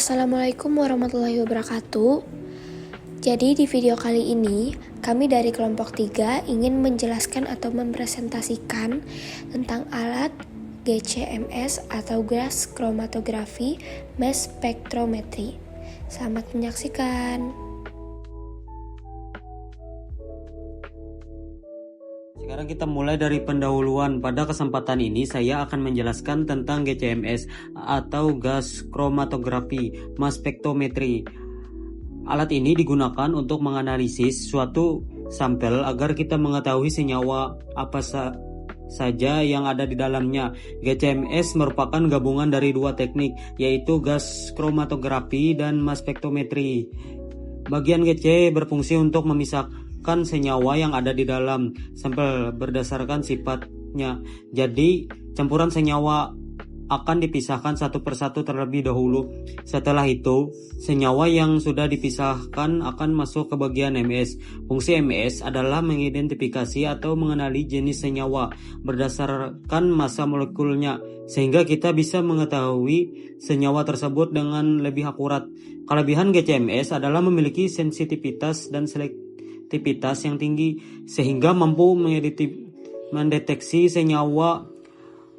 Assalamualaikum warahmatullahi wabarakatuh. Jadi di video kali ini, kami dari kelompok 3 ingin menjelaskan atau mempresentasikan tentang alat GCMS atau Gas Chromatography Mass Spectrometry. Selamat menyaksikan. Sekarang kita mulai dari pendahuluan. Pada kesempatan ini saya akan menjelaskan tentang GCMS atau Gas Chromatography Mass Spectrometry. Alat ini digunakan untuk menganalisis suatu sampel agar kita mengetahui senyawa apa saja yang ada di dalamnya. GCMS merupakan gabungan dari dua teknik, yaitu gas chromatography dan mass spectrometry. Bagian GC berfungsi untuk memisahkan senyawa yang ada di dalam sampel berdasarkan sifatnya. Jadi, campuran senyawa akan dipisahkan satu persatu terlebih dahulu. Setelah itu, senyawa yang sudah dipisahkan akan masuk ke bagian MS. Fungsi MS adalah mengidentifikasi atau mengenali jenis senyawa berdasarkan massa molekulnya, sehingga kita bisa mengetahui senyawa tersebut dengan lebih akurat. Kelebihan GCMS adalah memiliki sensitivitas dan selektivitas yang tinggi, sehingga mampu mendeteksi senyawa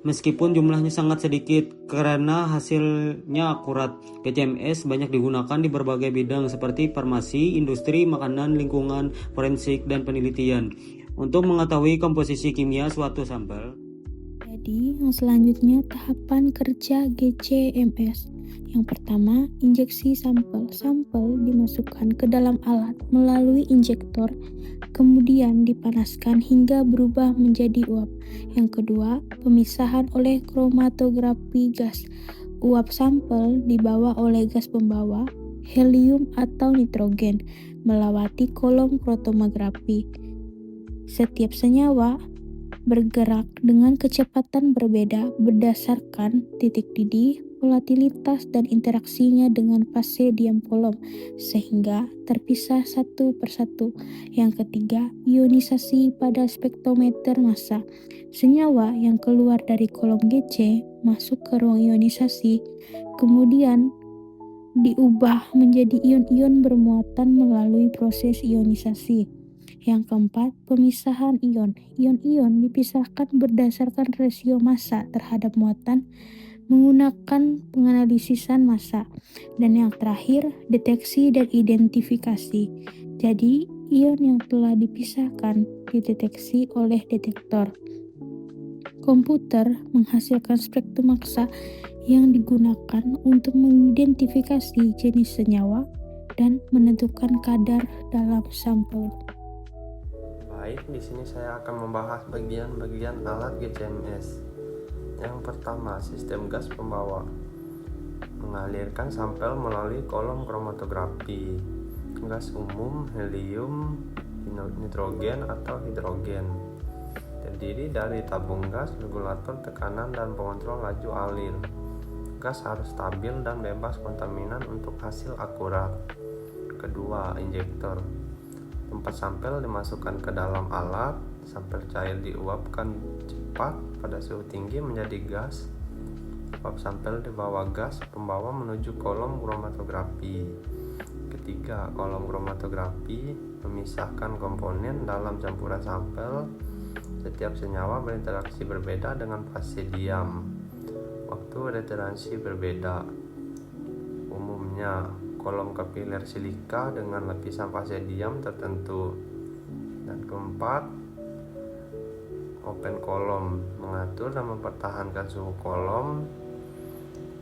meskipun jumlahnya sangat sedikit karena hasilnya akurat. GCMS banyak digunakan di berbagai bidang seperti farmasi, industri, makanan, lingkungan, forensik, dan penelitian untuk mengetahui komposisi kimia suatu sampel. Jadi, yang selanjutnya tahapan kerja GCMS. Yang pertama, injeksi sampel. Sampel dimasukkan ke dalam alat melalui injektor, kemudian dipanaskan hingga berubah menjadi uap. Yang kedua, pemisahan oleh kromatografi gas. Uap sampel dibawa oleh gas pembawa, helium atau nitrogen, melewati kolom kromatografi. Setiap senyawa bergerak dengan kecepatan berbeda berdasarkan titik didih, volatilitas, dan interaksinya dengan fase diam kolom, sehingga terpisah satu persatu. Yang ketiga, ionisasi pada spektrometer massa. Senyawa yang keluar dari kolom GC masuk ke ruang ionisasi, kemudian diubah menjadi ion-ion bermuatan melalui proses ionisasi. Yang keempat, pemisahan ion. Ion-ion dipisahkan berdasarkan rasio massa terhadap muatan menggunakan penganalisisan massa. Dan yang terakhir, deteksi dan identifikasi. Jadi, ion yang telah dipisahkan dideteksi oleh detektor. Komputer menghasilkan spektrum massa yang digunakan untuk mengidentifikasi jenis senyawa dan menentukan kadar dalam sampel. Baik, di sini saya akan membahas bagian-bagian alat GCMS. Yang pertama, sistem gas pembawa. Mengalirkan sampel melalui kolom kromatografi. Gas umum, helium, nitrogen atau hidrogen. Terdiri dari tabung gas, regulator tekanan, dan pengontrol laju alir. Gas harus stabil dan bebas kontaminan untuk hasil akurat. Kedua, injektor. Tempat sampel dimasukkan ke dalam alat, sampel cair diuapkan cepat pada suhu tinggi menjadi gas. Uap sampel dibawa gas pembawa menuju kolom kromatografi. Ketiga, kolom kromatografi memisahkan komponen dalam campuran sampel. Setiap senyawa berinteraksi berbeda dengan fase diam. Waktu retensi berbeda. Umumnya, kolom kapiler silika dengan lapisan fase diam tertentu. Dan keempat, open kolom mengatur dan mempertahankan suhu kolom.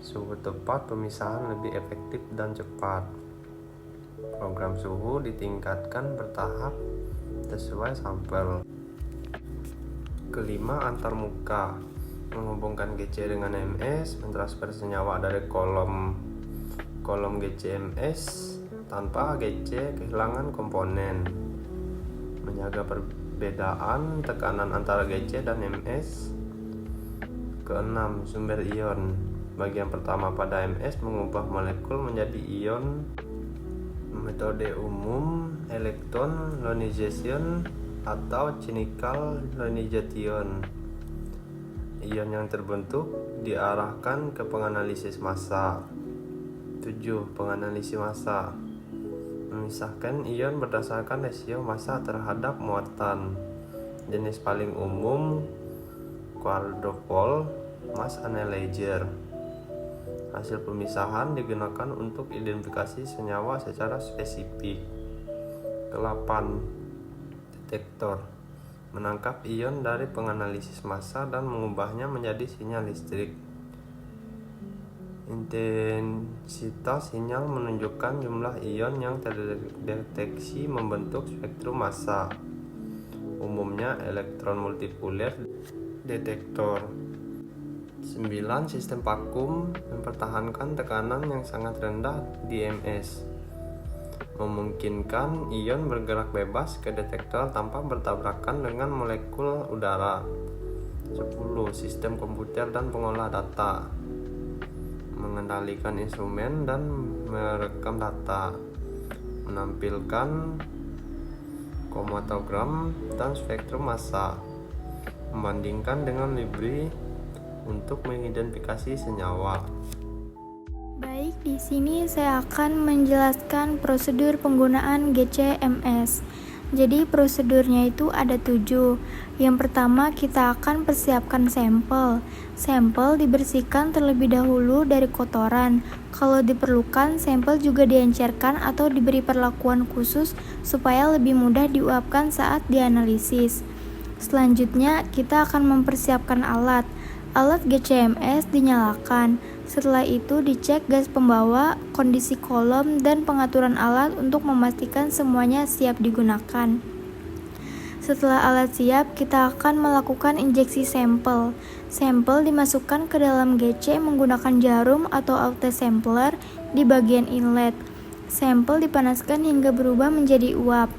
Suhu tepat pemisahan lebih efektif dan cepat. Program suhu ditingkatkan bertahap sesuai sampel. Kelima, antarmuka. Menghubungkan GC dengan MS, mentransfer senyawa dari kolom GCMS tanpa GC kehilangan komponen. Menjaga perbedaan tekanan antara GC dan MS. Keenam, sumber ion. Bagian pertama pada MS mengubah molekul menjadi ion. Metode umum electron ionization atau chemical ionization. Ion yang terbentuk diarahkan ke penganalisis massa. 7. Penganalisis massa. Memisahkan ion berdasarkan rasio massa terhadap muatan. Jenis paling umum quadrupole mass analyzer. Hasil pemisahan digunakan untuk identifikasi senyawa secara spesifik. 8. Detektor. Menangkap ion dari penganalisis massa dan mengubahnya menjadi sinyal listrik. Intensitas sinyal menunjukkan jumlah ion yang terdeteksi membentuk spektrum massa. Umumnya elektron multipolar detektor. 9. Sistem vakum mempertahankan tekanan yang sangat rendah di ms, memungkinkan ion bergerak bebas ke detektor tanpa bertabrakan dengan molekul udara. 10. Sistem komputer dan pengolah data, mengendalikan instrumen dan merekam data, menampilkan kromatogram dan spektrum massa, membandingkan dengan library untuk mengidentifikasi senyawa. Baik, di sini saya akan menjelaskan prosedur penggunaan GCMS. Jadi prosedurnya itu ada 7. Yang pertama, kita akan persiapkan sampel. Sampel dibersihkan terlebih dahulu dari kotoran. Kalau diperlukan, sampel juga diencerkan atau diberi perlakuan khusus supaya lebih mudah diuapkan saat dianalisis. Selanjutnya, kita akan mempersiapkan alat. Alat GCMS dinyalakan. Setelah itu dicek gas pembawa, kondisi kolom, dan pengaturan alat untuk memastikan semuanya siap digunakan. Setelah alat siap, kita akan melakukan injeksi sampel. Sampel dimasukkan ke dalam GC menggunakan jarum atau autosampler di bagian inlet. Sampel dipanaskan hingga berubah menjadi uap.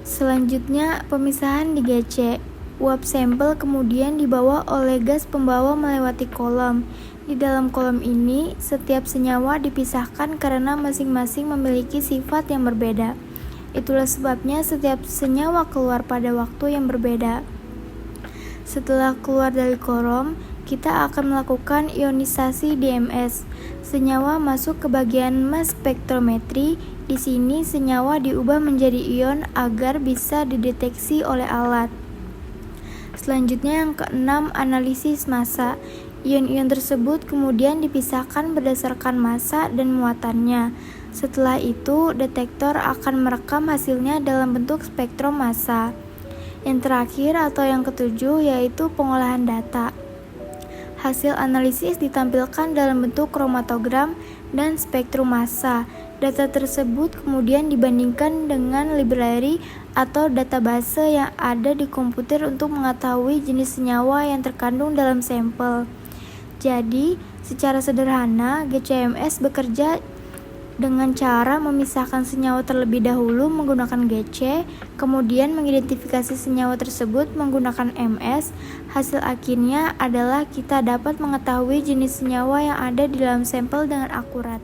Selanjutnya, pemisahan di GC. Uap sampel kemudian dibawa oleh gas pembawa melewati kolom. Di dalam kolom ini, setiap senyawa dipisahkan karena masing-masing memiliki sifat yang berbeda. Itulah sebabnya setiap senyawa keluar pada waktu yang berbeda. Setelah keluar dari kolom, kita akan melakukan ionisasi DMS. Senyawa masuk ke bagian mass spektrometri. Di sini senyawa diubah menjadi ion agar bisa dideteksi oleh alat. Selanjutnya yang keenam, analisis massa. Ion-ion tersebut kemudian dipisahkan berdasarkan massa dan muatannya. Setelah itu, detektor akan merekam hasilnya dalam bentuk spektrum massa. Yang terakhir atau yang ketujuh yaitu pengolahan data. Hasil analisis ditampilkan dalam bentuk kromatogram dan spektrum massa. Data tersebut kemudian dibandingkan dengan library atau database yang ada di komputer untuk mengetahui jenis senyawa yang terkandung dalam sampel. Jadi, secara sederhana, GCMS bekerja dengan cara memisahkan senyawa terlebih dahulu menggunakan GC, kemudian mengidentifikasi senyawa tersebut menggunakan MS. Hasil akhirnya adalah kita dapat mengetahui jenis senyawa yang ada di dalam sampel dengan akurat.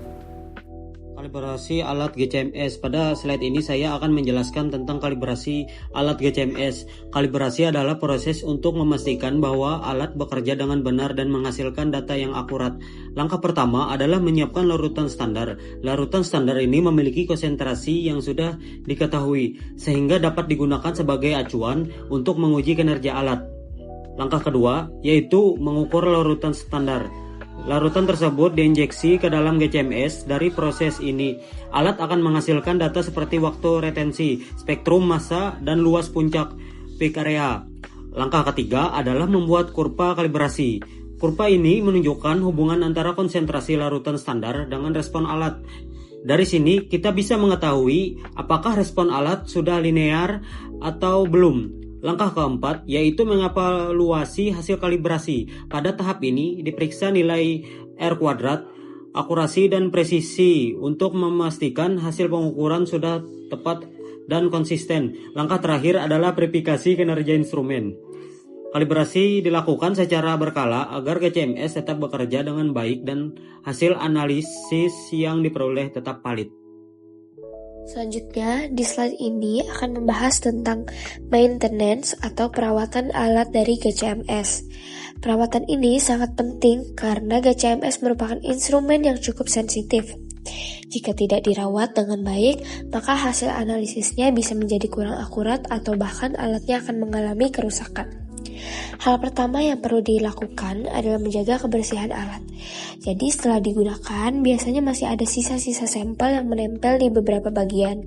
Kalibrasi alat GCMS. Pada slide ini saya akan menjelaskan tentang kalibrasi alat GCMS. Kalibrasi adalah proses untuk memastikan bahwa alat bekerja dengan benar dan menghasilkan data yang akurat. Langkah pertama adalah menyiapkan larutan standar. Larutan standar ini memiliki konsentrasi yang sudah diketahui, sehingga dapat digunakan sebagai acuan untuk menguji kinerja alat. Langkah kedua yaitu mengukur larutan standar. Larutan tersebut diinjeksi ke dalam GCMS. Dari proses ini, alat akan menghasilkan data seperti waktu retensi, spektrum massa, dan luas puncak peak area. Langkah ketiga adalah membuat kurva kalibrasi. Kurva ini menunjukkan hubungan antara konsentrasi larutan standar dengan respon alat. Dari sini, kita bisa mengetahui apakah respon alat sudah linear atau belum. Langkah keempat yaitu mengevaluasi hasil kalibrasi. Pada tahap ini diperiksa nilai R kuadrat, akurasi dan presisi untuk memastikan hasil pengukuran sudah tepat dan konsisten. Langkah terakhir adalah verifikasi kinerja instrumen. Kalibrasi dilakukan secara berkala agar GCMS tetap bekerja dengan baik dan hasil analisis yang diperoleh tetap valid. Selanjutnya, di slide ini akan membahas tentang maintenance atau perawatan alat dari GCMS. Perawatan ini sangat penting karena GCMS merupakan instrumen yang cukup sensitif. Jika tidak dirawat dengan baik, maka hasil analisisnya bisa menjadi kurang akurat atau bahkan alatnya akan mengalami kerusakan. Hal pertama yang perlu dilakukan adalah menjaga kebersihan alat. Jadi setelah digunakan, biasanya masih ada sisa-sisa sampel yang menempel di beberapa bagian.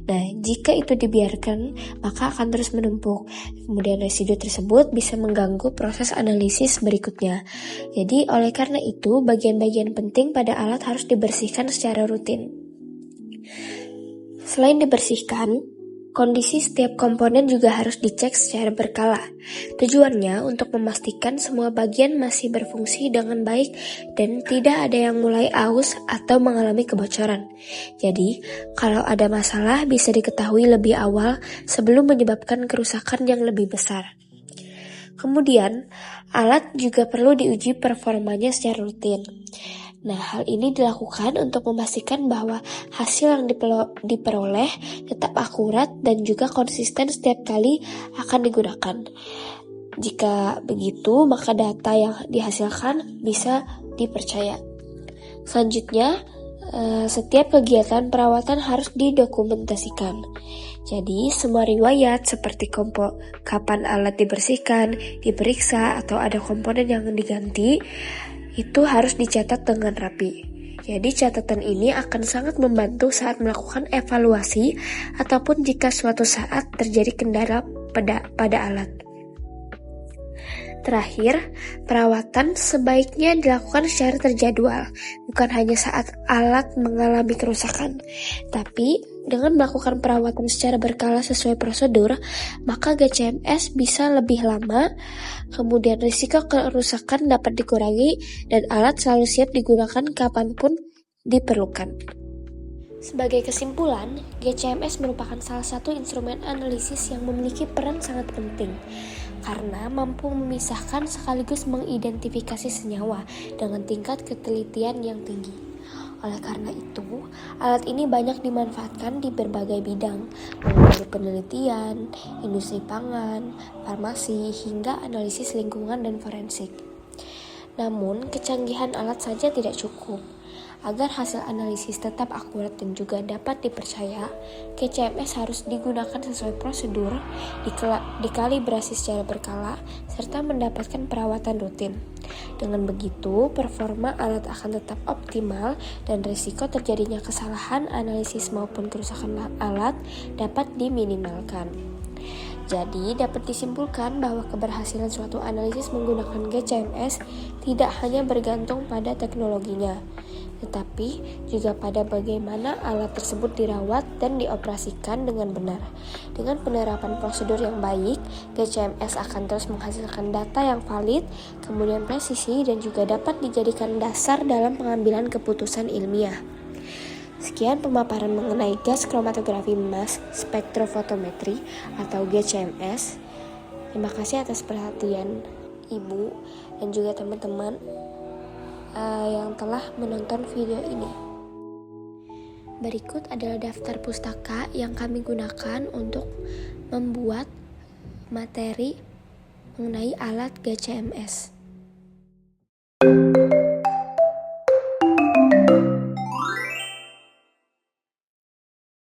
Nah, jika itu dibiarkan, maka akan terus menumpuk. Kemudian residu tersebut bisa mengganggu proses analisis berikutnya. Jadi, oleh karena itu, bagian-bagian penting pada alat harus dibersihkan secara rutin. Selain dibersihkan, kondisi setiap komponen juga harus dicek secara berkala. Tujuannya untuk memastikan semua bagian masih berfungsi dengan baik dan tidak ada yang mulai aus atau mengalami kebocoran. Jadi, kalau ada masalah bisa diketahui lebih awal sebelum menyebabkan kerusakan yang lebih besar. Kemudian, alat juga perlu diuji performanya secara rutin. Nah, hal ini dilakukan untuk memastikan bahwa hasil yang diperoleh tetap akurat dan juga konsisten setiap kali akan digunakan. Jika begitu, maka data yang dihasilkan bisa dipercaya. Selanjutnya, setiap kegiatan perawatan harus didokumentasikan. Jadi, semua riwayat seperti kapan alat dibersihkan, diperiksa, atau ada komponen yang diganti, itu harus dicatat dengan rapi. Jadi catatan ini akan sangat membantu saat melakukan evaluasi ataupun jika suatu saat terjadi kendala pada alat. Terakhir, perawatan sebaiknya dilakukan secara terjadwal, bukan hanya saat alat mengalami kerusakan. Tapi, dengan melakukan perawatan secara berkala sesuai prosedur, maka GCMS bisa lebih lama, kemudian risiko kerusakan dapat dikurangi, dan alat selalu siap digunakan kapanpun diperlukan. Sebagai kesimpulan, GCMS merupakan salah satu instrumen analisis yang memiliki peran sangat penting karena mampu memisahkan sekaligus mengidentifikasi senyawa dengan tingkat ketelitian yang tinggi. Oleh karena itu, alat ini banyak dimanfaatkan di berbagai bidang, mulai dari penelitian, industri pangan, farmasi, hingga analisis lingkungan dan forensik. Namun, kecanggihan alat saja tidak cukup. Agar hasil analisis tetap akurat dan juga dapat dipercaya, GCMS harus digunakan sesuai prosedur, dikalibrasi secara berkala, serta mendapatkan perawatan rutin. Dengan begitu, performa alat akan tetap optimal dan risiko terjadinya kesalahan analisis maupun kerusakan alat dapat diminimalkan. Jadi, dapat disimpulkan bahwa keberhasilan suatu analisis menggunakan GCMS tidak hanya bergantung pada teknologinya, tetapi juga pada bagaimana alat tersebut dirawat dan dioperasikan dengan benar. Dengan penerapan prosedur yang baik, GCMS akan terus menghasilkan data yang valid, kemudian presisi, dan juga dapat dijadikan dasar dalam pengambilan keputusan ilmiah. Sekian pemaparan mengenai gas kromatografi mass spektrofotometri atau GCMS. Terima kasih atas perhatian Ibu dan juga teman-teman yang telah menonton video ini. Berikut adalah daftar pustaka yang kami gunakan untuk membuat materi mengenai alat GCMS.